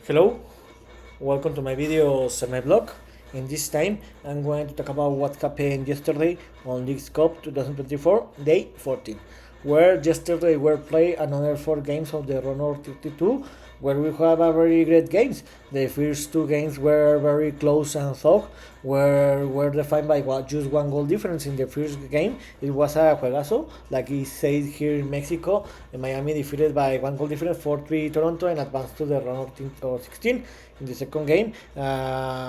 Hello, welcome to my video semi-blog. In this time, I'm going to talk about what happened yesterday on Leagues Cup 2024, day 14, where yesterday were played another 4 games of the Runner 32, where we have a very great games. The first 2 games were very close and thought, were defined by just 1 goal difference. In the first game, it was a juegazo, like it says here in Mexico. Miami defeated by 1 goal difference 4-3 Toronto and advanced to the round of 16. In the second game,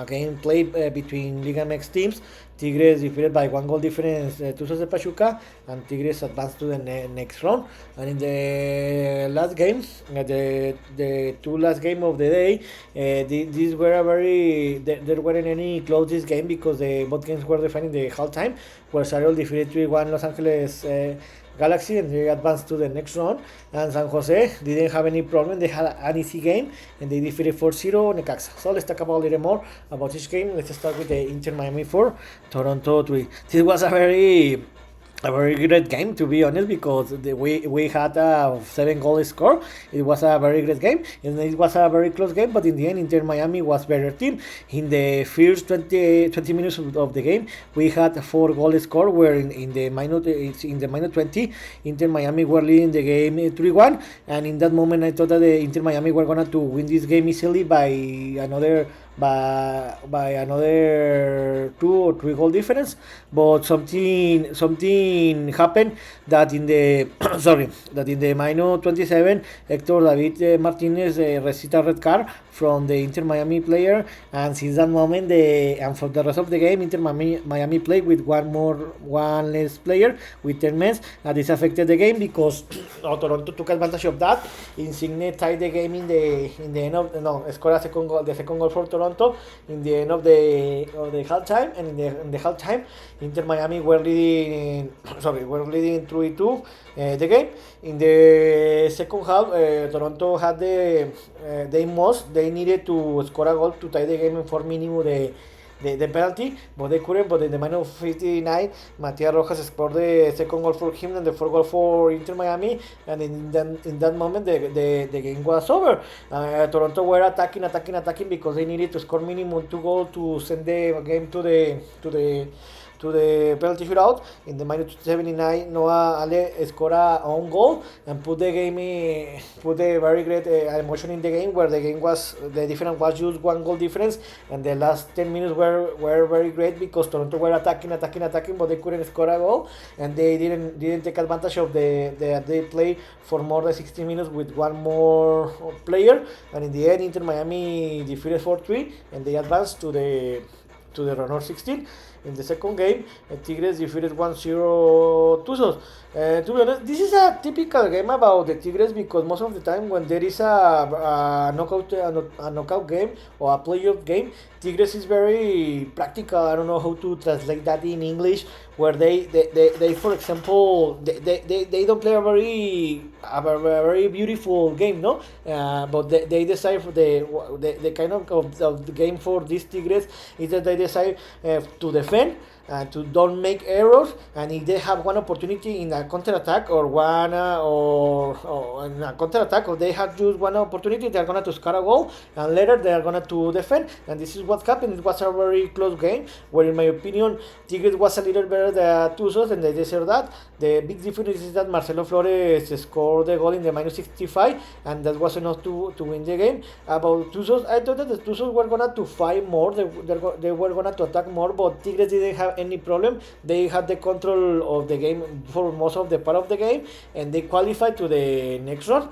game played between Liga MX teams. Tigres defeated by 1 goal difference Tuzos de Pachuca, and Tigres advanced to the next round. And in the last game, the 2 last game of the day, these were a very there weren't any close this game because both games were defined in the halftime, where Seattle defeated 3-1 Los Angeles Galaxy and they advanced to the next round. And San Jose didn't have any problem. They had an easy game and they defeated 4-0 Necaxa. So let's talk about a little more about each game. Let's start with the Inter Miami 4, Toronto 3. This was a very great game, to be honest, because we had a 7 goal score. It was a very great game and it was a very close game, but in the end Inter Miami was better team. In the first 20 minutes of the game, we had a 4 goal score, where in the minute 20 Inter Miami were leading the game 3-1, and in that moment I thought that the Inter Miami were gonna to win this game easily by another 2 or 3 goal difference. But something happened that in the minute 27 Hector David Martinez received a red card from the Inter Miami player, and since that moment and for the rest of the game Inter Miami played with one less player with 10 men, and this affected the game because Toronto took advantage of that. Insigne tied the game in the end of scored the second goal for Toronto in the end of the halftime, and in the halftime Inter Miami were leading 3-2 the game. In the second half, Toronto had they needed to score a goal to tie the game for minimum the penalty, but they couldn't. But in the minute 59, Matias Rojas scored the second goal for him and the 4th goal for Inter Miami, and in that moment the game was over. Toronto were attacking because they needed to score minimum 2 goals to send the game to the penalty shootout. In the minute 79, Noah Ale scored a own goal and put a very great emotion in the game, where the difference was just 1 goal difference, and the last 10 minutes were very great because Toronto were attacking, but they couldn't score a goal, and they didn't take advantage of they play for more than 60 minutes with one more player, and in the end Inter Miami defeated 4-3 and they advanced to the round of 16. In the second game, Tigres defeated 1-0 Tuzos. To be honest, this is a typical game about the Tigres because most of the time when there is a knockout game or a playoff game, Tigres is very practical. I don't know how to translate that in English, where they for example, they don't play a very beautiful game, no? But they decide for the kind of the game for these Tigres is that they decide to defend and to don't make errors, and if they have one opportunity in a counter-attack or in a counter-attack, or they have just one opportunity, they're gonna to score a goal, and later they're gonna to defend, and this is what happened. It was a very close game, where in my opinion Tigres was a little better than Tuzos, and they deserve that. The big difference is that Marcelo Flores scored the goal in the minus 65, and that was enough to win the game. About Tuzos, I thought that the Tuzos were gonna to fight more, they were gonna to attack more, but Tigres didn't have any problem. They had the control of the game for most of the part of the game, and they qualified to the next round.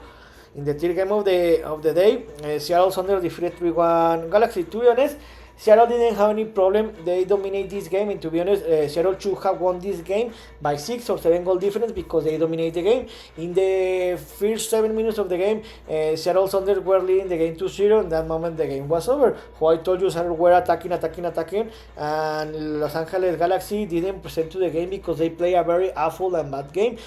In the third game of the day, Seattle Sounders defeated 3-1 Galaxy. To be honest, Seattle didn't have any problem. They dominate this game, and to be honest, Seattle should have won this game by 6 or 7 goal difference because they dominate the game. In the first 7 minutes of the game, Seattle Sounders were leading the game 2-0. In that moment, the game was over. How I told you, Seattle were attacking, and Los Angeles Galaxy didn't present to the game because they play a very awful and bad game.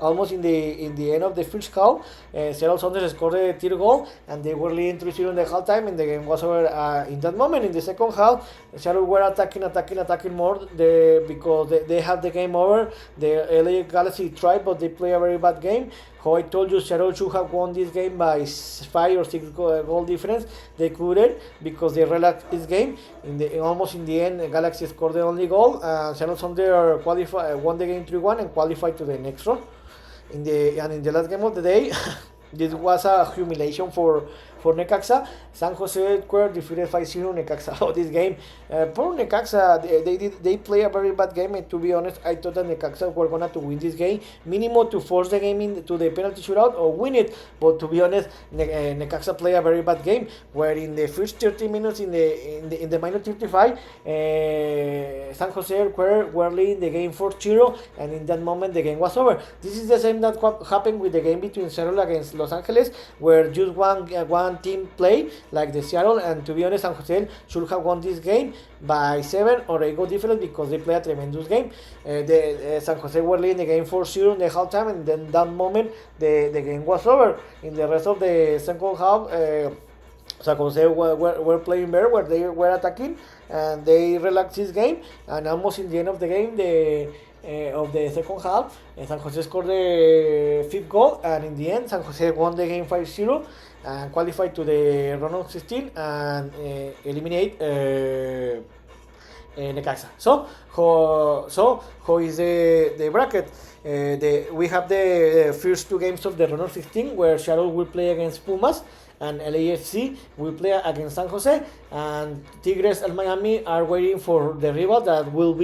Almost in the end of the first half, Seattle Sounders scored the third goal, and they were leading 3-0 in the halftime, and the game was over in that moment. In the second half, Seattle were attacking more because they had the game over. The LA Galaxy tried, but they play a very bad game. how I told you Seattle should have won this game by 5 or 6 goal difference. They couldn't because they relaxed this game. Almost in the end, Galaxy scored the only goal. Seattle Thunder won the game 3-1 and qualified to the next round. In the last game of the day, this was a humiliation for Necaxa. San Jose Square defeated 5-0 Necaxa. Oh, this game, poor Necaxa, they play a very bad game. And to be honest, I thought that Necaxa were gonna to win this game, minimum to force the game into the penalty shootout or win it. But to be honest, Necaxa play a very bad game. Where in the first 30 minutes, in the minus 35, San Jose were leading the game 4-0, and in that moment the game was over. This is the same that happened with the game between Seattle against Los Angeles, where just one team play like the Seattle, and to be honest, San Jose should have won this game by 7 or 8 goal difference because they play a tremendous game. San Jose were leading the game 4-0 in the halftime, and then that moment the game was over. In the rest of the second half, San Jose were playing better, where they were attacking, and they relaxed this game, and almost in the end of the game, of the second half, San Jose scored the 5th goal, and in the end, San Jose won the game 5-0 and qualified to the round of 16 and eliminate Necaxa. So how is the bracket? We have the first 2 games of the round of 16, where Seattle will play against Pumas, and LAFC will play against San Jose, and Tigres and Miami are waiting for the rival that will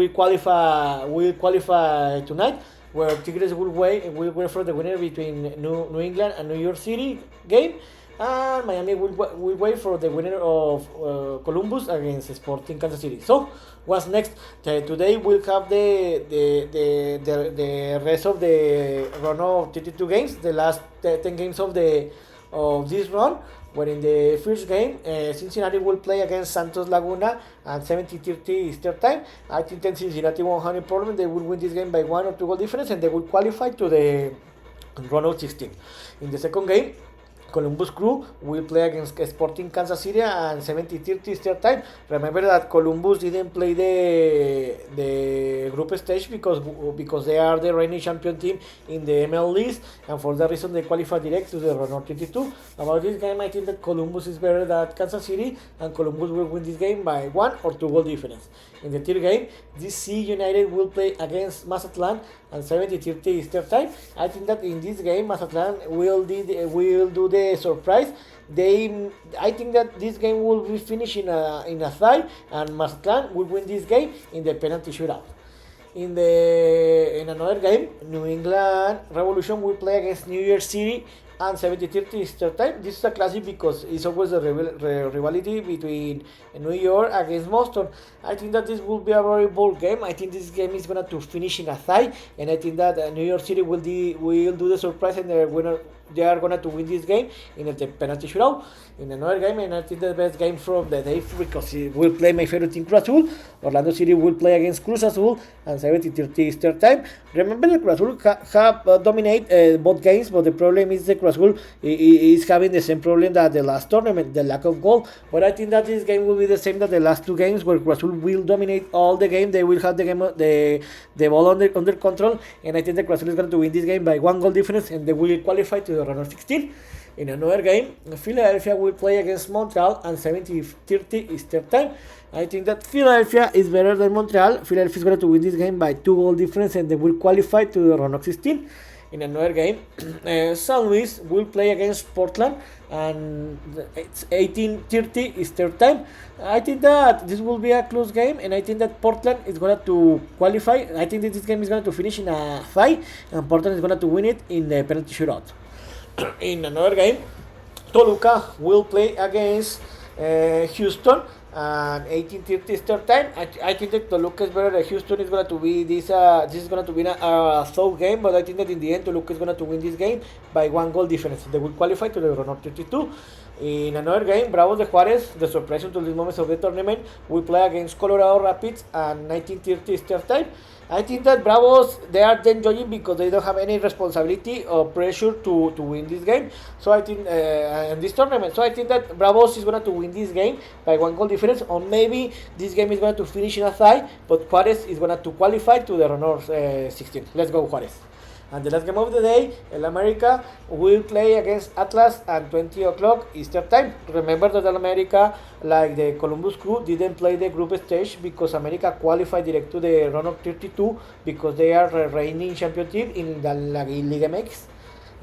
qualify tonight, where Tigres will wait for the winner between New England and New York City game, and Miami will wait for the winner of Columbus against Sporting Kansas City. So what's next? Today we'll have the rest of the run of 32 games, the last 10 games of this run. Where in the first game, Cincinnati will play against Santos Laguna at 70:30 Eastern Time. I think that Cincinnati won't have any problem. They will win this game by 1 or 2 goal difference, and they will qualify to the round of 16. In the second game, Columbus Crew will play against Sporting Kansas City at 70:30 Eastern Time. Remember that Columbus didn't play the group stage because they are the reigning champion team in the ML East, and for that reason they qualify direct to the round of 32. About this game, I think that Columbus is better than Kansas City, and Columbus will win this game by 1 or 2 goal difference. In the third game, DC United will play against Mazatlán at 70:30 Eastern Time. I think that in this game, Mazatlán will do the surprise. I think that this game will be finished in a tie, and Mazatlán will win this game in the penalty shootout. In another game, New England Revolution will play against New York City and 70:30 Eastern Time. This is a classic because it's always a rivalry between New York against Boston. I think that this will be a very bold game. I think this game is going to finish in a tie, and I think that New York City will do the surprise, and they are going to win this game in the penalty shootout. In another game, and I think the best game from the day, because it will play my favorite team, Cruz Azul. Orlando City will play against Cruz Azul and 70:30 Eastern Time. Remember that Cruz Azul have dominate both games, but the problem is that Cruz Azul is having the same problem that the last tournament, the lack of goal. But I think that this game will be the same that the last 2 games, where Cruz Azul will dominate all the game. They will have the ball under control, and I think that Cruz Azul is going to win this game by 1 goal difference, and they will qualify to the round of 16. In another game, Philadelphia will play against Montreal at 70:30 Eastern Time. I think that Philadelphia is better than Montreal. Philadelphia is going to win this game by 2 goal difference, and they will qualify to the round of 16. In another game, San Luis will play against Portland, and it's 18:30 Eastern Time. I think that this will be a close game, and I think that Portland is going to qualify. I think that this game is going to finish in a tie, and Portland is going to win it in the penalty shootout. In another game, Toluca will play against Houston and 18:30 Eastern Time. I think that Toluca is better than Houston. Is going to be this is going to be a tough game, but I think that in the end Toluca is going to win this game by 1 goal difference. They will qualify to the round of 32. In another game, Bravos de Juárez, the surprise until this moment of the tournament, will play against Colorado Rapids at 19:30 Eastern Time. I think that Bravos, they are enjoying because they don't have any responsibility or pressure to win this game. So I think in this tournament, so I think that Bravos is going to win this game by 1 goal difference, or maybe this game is going to finish in a tie, but Juárez is going to qualify to the round of 16. Let's go Juárez. And the last game of the day, El America will play against Atlas at 20 o'clock Eastern time. Remember that El America, like the Columbus Crew, didn't play the group stage because America qualified direct to the round of 32 because they are reigning champion team in the Liga MX.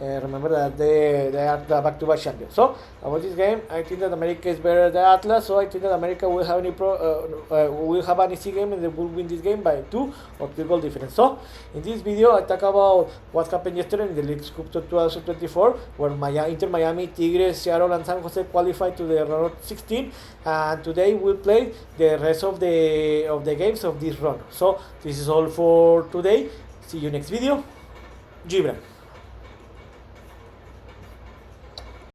Remember that they are the back-to-back champions. So about this game, I think that America is better than Atlas. So I think that America will have will have an easy game and they will win this game by 2 or 3 goal difference. So in this video, I talk about what happened yesterday in the League Cup 2024, where Inter Miami, Tigres, Seattle, and San Jose qualified to the round of 16. And today we'll play the rest of the games of this round. So this is all for today. See you next video. Gibran.